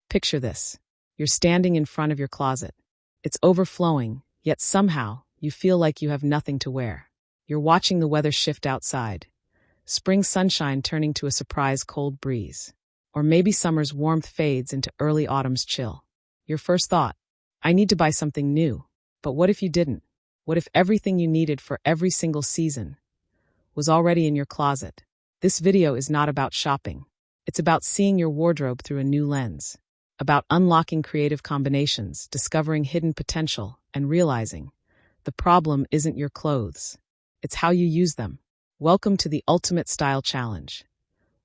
Picture this. You're standing in front of your closet. It's overflowing, yet somehow you feel like you have nothing to wear. You're watching the weather shift outside. Spring sunshine turning to a surprise cold breeze. Or maybe summer's warmth fades into early autumn's chill. Your first thought, I need to buy something new. But what if you didn't? What if everything you needed for every single season was already in your closet? This video is not about shopping. It's about seeing your wardrobe through a new lens. About unlocking creative combinations, discovering hidden potential, and realizing the problem isn't your clothes. It's how you use them. Welcome to the Ultimate Style Challenge.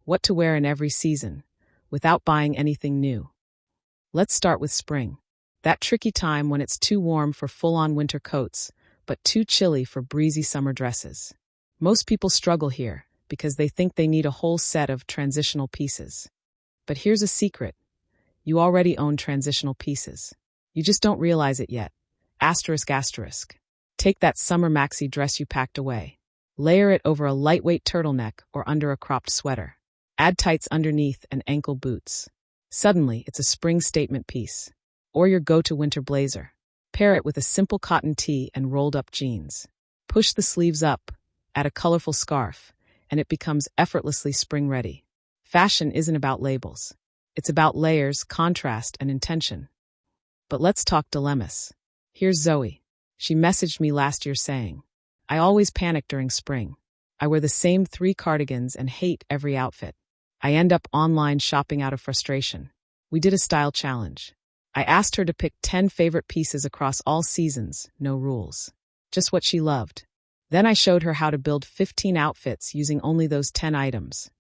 What to wear in every season, without buying anything new. Let's start with spring. That tricky time when it's too warm for full-on winter coats, but too chilly for breezy summer dresses. Most people struggle here because they think they need a whole set of transitional pieces. But here's a secret. You already own transitional pieces. You just don't realize it yet. Asterisk, asterisk. Take that summer maxi dress you packed away. Layer it over a lightweight turtleneck or under a cropped sweater. Add tights underneath and ankle boots. Suddenly, it's a spring statement piece. Or your go-to winter blazer. Pair it with a simple cotton tee and rolled-up jeans. Push the sleeves up, add a colorful scarf, and it becomes effortlessly spring-ready. Fashion isn't about labels. It's about layers, contrast, and intention. But let's talk dilemmas. Here's Zoe. She messaged me last year saying, I always panic during spring. I wear the same 3 cardigans and hate every outfit. I end up online shopping out of frustration. We did a style challenge. I asked her to pick 10 favorite pieces across all seasons, no rules. Just what she loved. Then I showed her how to build 15 outfits using only those 10 items.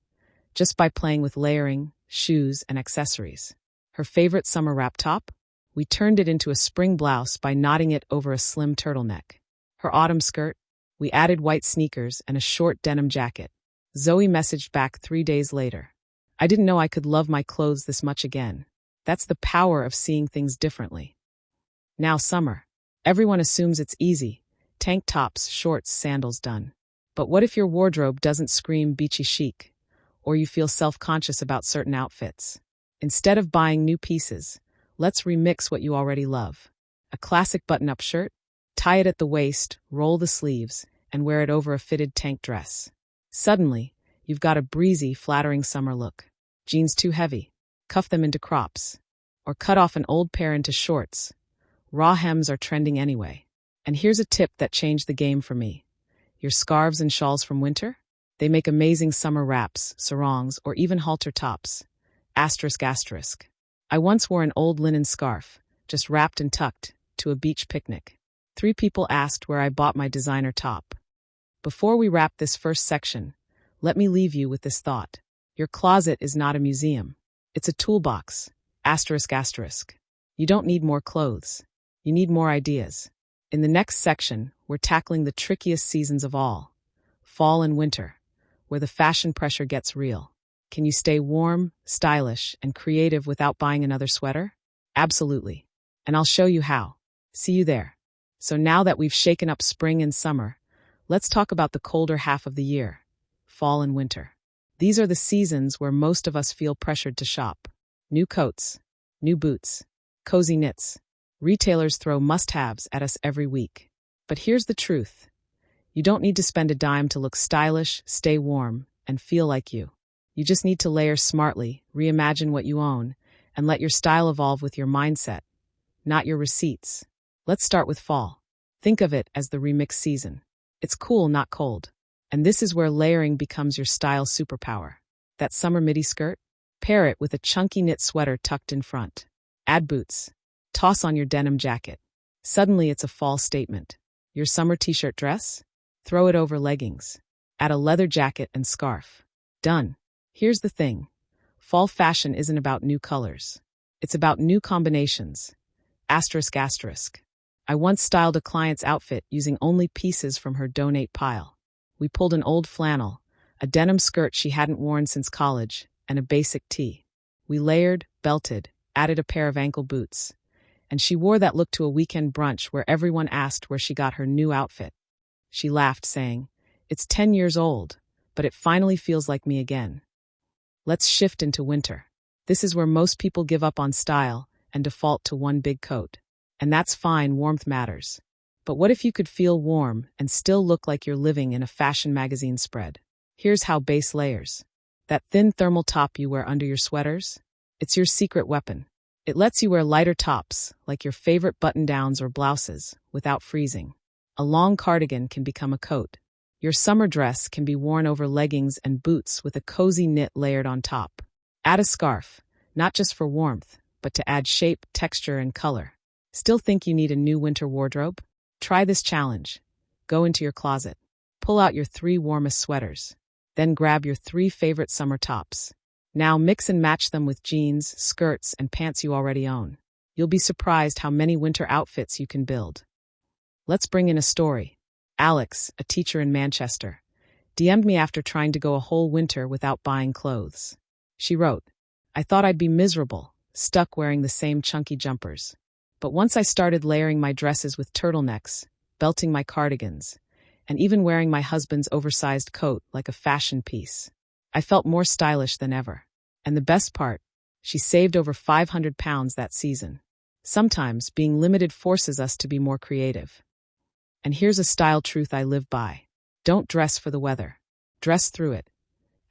Just by playing with layering, shoes, and accessories. Her favorite summer wrap top? We turned it into a spring blouse by knotting it over a slim turtleneck. Her autumn skirt? We added white sneakers and a short denim jacket. Zoe messaged back 3 days later. I didn't know I could love my clothes this much again. That's the power of seeing things differently. Now summer. Everyone assumes it's easy. Tank tops, shorts, sandals done. But what if your wardrobe doesn't scream beachy chic? Or you feel self-conscious about certain outfits? Instead of buying new pieces, let's remix what you already love. A classic button-up shirt? Tie it at the waist, roll the sleeves, and wear it over a fitted tank dress. Suddenly, you've got a breezy, flattering summer look. Jeans too heavy? Cuff them into crops. Or cut off an old pair into shorts. Raw hems are trending anyway. And here's a tip that changed the game for me. Your scarves and shawls from winter? They make amazing summer wraps, sarongs, or even halter tops. Asterisk, asterisk. I once wore an old linen scarf, just wrapped and tucked, to a beach picnic. 3 people asked where I bought my designer top. Before we wrap this first section, let me leave you with this thought. Your closet is not a museum. It's a toolbox. Asterisk, asterisk. You don't need more clothes. You need more ideas. In the next section, we're tackling the trickiest seasons of all. Fall and winter, where the fashion pressure gets real. Can you stay warm, stylish, and creative without buying another sweater? Absolutely. And I'll show you how. See you there. So now that we've shaken up spring and summer, let's talk about the colder half of the year. Fall and winter. These are the seasons where most of us feel pressured to shop. New coats, new boots, cozy knits. Retailers throw must-haves at us every week. But here's the truth. You don't need to spend a dime to look stylish, stay warm, and feel like you. You just need to layer smartly, reimagine what you own, and let your style evolve with your mindset, not your receipts. Let's start with fall. Think of it as the remix season. It's cool, not cold. And this is where layering becomes your style superpower. That summer midi skirt? Pair it with a chunky knit sweater tucked in front. Add boots. Toss on your denim jacket. Suddenly it's a fall statement. Your summer t-shirt dress? Throw it over leggings. Add a leather jacket and scarf. Done. Here's the thing. Fall fashion isn't about new colors. It's about new combinations. Asterisk, asterisk. I once styled a client's outfit using only pieces from her donate pile. We pulled an old flannel, a denim skirt she hadn't worn since college, and a basic tee. We layered, belted, added a pair of ankle boots. And she wore that look to a weekend brunch where everyone asked where she got her new outfit. She laughed, saying, "It's 10 years old, but it finally feels like me again." Let's shift into winter. This is where most people give up on style and default to one big coat. And that's fine, warmth matters. But what if you could feel warm and still look like you're living in a fashion magazine spread? Here's how: base layers. That thin thermal top you wear under your sweaters? It's your secret weapon. It lets you wear lighter tops, like your favorite button-downs or blouses, without freezing. A long cardigan can become a coat. Your summer dress can be worn over leggings and boots with a cozy knit layered on top. Add a scarf, not just for warmth, but to add shape, texture, and color. Still think you need a new winter wardrobe? Try this challenge. Go into your closet. Pull out your 3 warmest sweaters. Then grab your 3 favorite summer tops. Now mix and match them with jeans, skirts, and pants you already own. You'll be surprised how many winter outfits you can build. Let's bring in a story. Alex, a teacher in Manchester, DM'd me after trying to go a whole winter without buying clothes. She wrote, "I thought I'd be miserable, stuck wearing the same chunky jumpers. But once I started layering my dresses with turtlenecks, belting my cardigans, and even wearing my husband's oversized coat like a fashion piece, I felt more stylish than ever. And the best part, she saved over 500 pounds that season." Sometimes being limited forces us to be more creative. And here's a style truth I live by. Don't dress for the weather. Dress through it.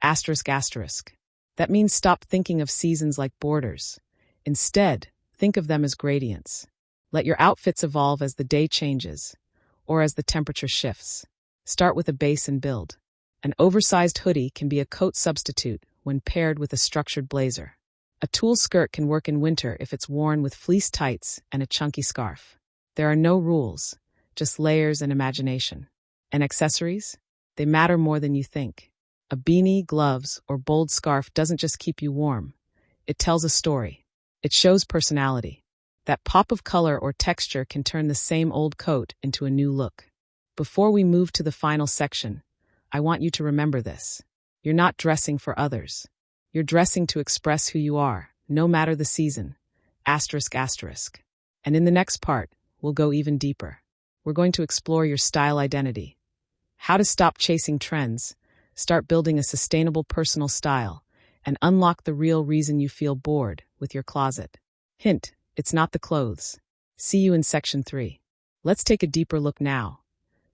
Asterisk asterisk. That means stop thinking of seasons like borders. Instead, think of them as gradients. Let your outfits evolve as the day changes, or as the temperature shifts. Start with a base and build. An oversized hoodie can be a coat substitute when paired with a structured blazer. A tulle skirt can work in winter if it's worn with fleece tights and a chunky scarf. There are no rules, just layers and imagination. And accessories? They matter more than you think. A beanie, gloves, or bold scarf doesn't just keep you warm. It tells a story. It shows personality. That pop of color or texture can turn the same old coat into a new look. Before we move to the final section, I want you to remember this. You're not dressing for others. You're dressing to express who you are, no matter the season. Asterisk asterisk. And in the next part, we'll go even deeper. We're going to explore your style identity. How to stop chasing trends, start building a sustainable personal style, and unlock the real reason you feel bored with your closet. Hint, it's not the clothes. See you in section 3. Let's take a deeper look now.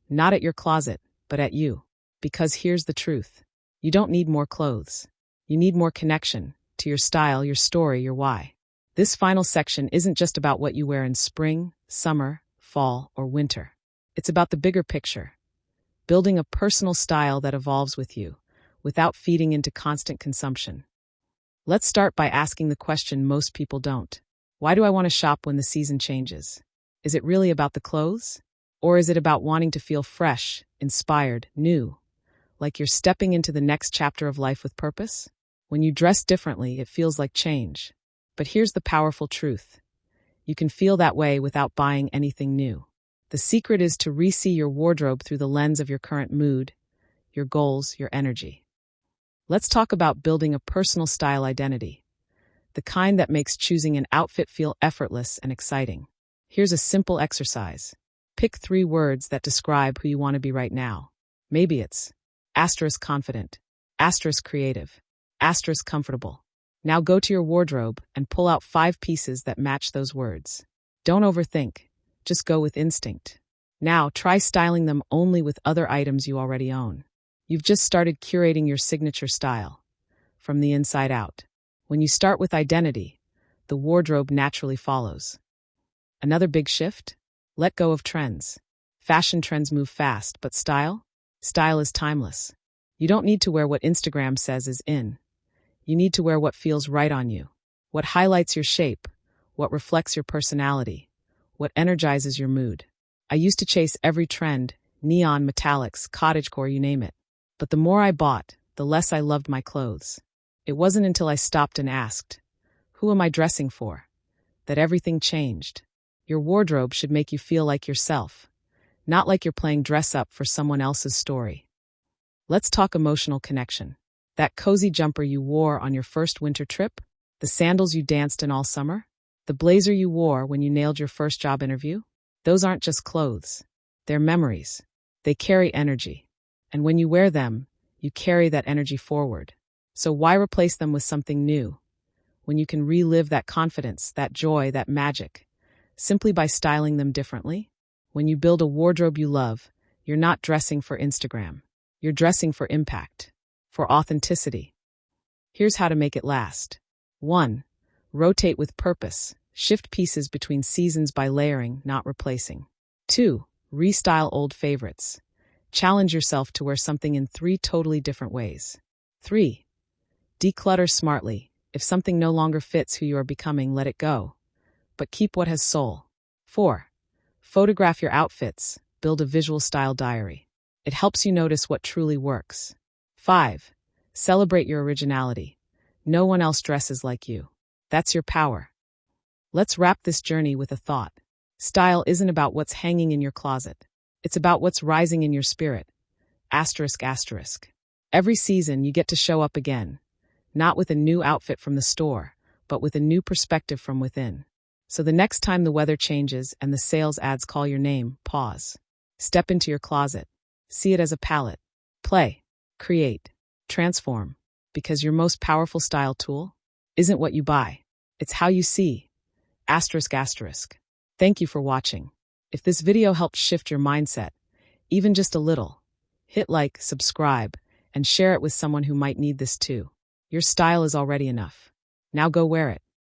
Not at your closet, but at you. Because here's the truth. You don't need more clothes. You need more connection to your style, your story, your why. This final section isn't just about what you wear in spring, summer, fall, or winter. It's about the bigger picture. Building a personal style that evolves with you, without feeding into constant consumption. Let's start by asking the question most people don't. Why do I want to shop when the season changes? Is it really about the clothes? Or is it about wanting to feel fresh, inspired, new? Like you're stepping into the next chapter of life with purpose? When you dress differently, it feels like change. But here's the powerful truth. You can feel that way without buying anything new. The secret is to re-see your wardrobe through the lens of your current mood, your goals, your energy. Let's talk about building a personal style identity. The kind that makes choosing an outfit feel effortless and exciting. Here's a simple exercise. Pick 3 words that describe who you want to be right now. Maybe it's asterisk confident, asterisk creative, asterisk comfortable. Now go to your wardrobe and pull out 5 pieces that match those words. Don't overthink, just go with instinct. Now try styling them only with other items you already own. You've just started curating your signature style, from the inside out. When you start with identity, the wardrobe naturally follows. Another big shift? Let go of trends. Fashion trends move fast, but style? Style is timeless. You don't need to wear what Instagram says is in. You need to wear what feels right on you, what highlights your shape, what reflects your personality, what energizes your mood. I used to chase every trend, neon, metallics, cottagecore, you name it. But the more I bought, the less I loved my clothes. It wasn't until I stopped and asked, who am I dressing for? That everything changed. Your wardrobe should make you feel like yourself, not like you're playing dress up for someone else's story. Let's talk emotional connection. That cozy jumper you wore on your first winter trip? The sandals you danced in all summer? The blazer you wore when you nailed your first job interview? Those aren't just clothes. They're memories. They carry energy. And when you wear them, you carry that energy forward. So why replace them with something new? when you can relive that confidence, that joy, that magic, simply by styling them differently? When you build a wardrobe you love, you're not dressing for Instagram. You're dressing for impact, for authenticity. Here's how to make it last. 1. Rotate with purpose. Shift pieces between seasons by layering, not replacing. 2. Restyle old favorites. Challenge yourself to wear something in 3 totally different ways. 3. Declutter smartly. If something no longer fits who you are becoming, let it go. But keep what has soul. 4. Photograph your outfits. Build a visual style diary. It helps you notice what truly works. 5. Celebrate your originality. No one else dresses like you. That's your power. Let's wrap this journey with a thought. Style isn't about what's hanging in your closet. It's about what's rising in your spirit. Asterisk, asterisk. Every season you get to show up again. Not with a new outfit from the store, but with a new perspective from within. So the next time the weather changes and the sales ads call your name, pause. Step into your closet. See it as a palette. Play, create, transform. Because your most powerful style tool isn't what you buy. It's how you see. Asterisk, asterisk. Thank you for watching. If this video helped shift your mindset, even just a little, hit like, subscribe, and share it with someone who might need this too. Your style is already enough. Now go wear it.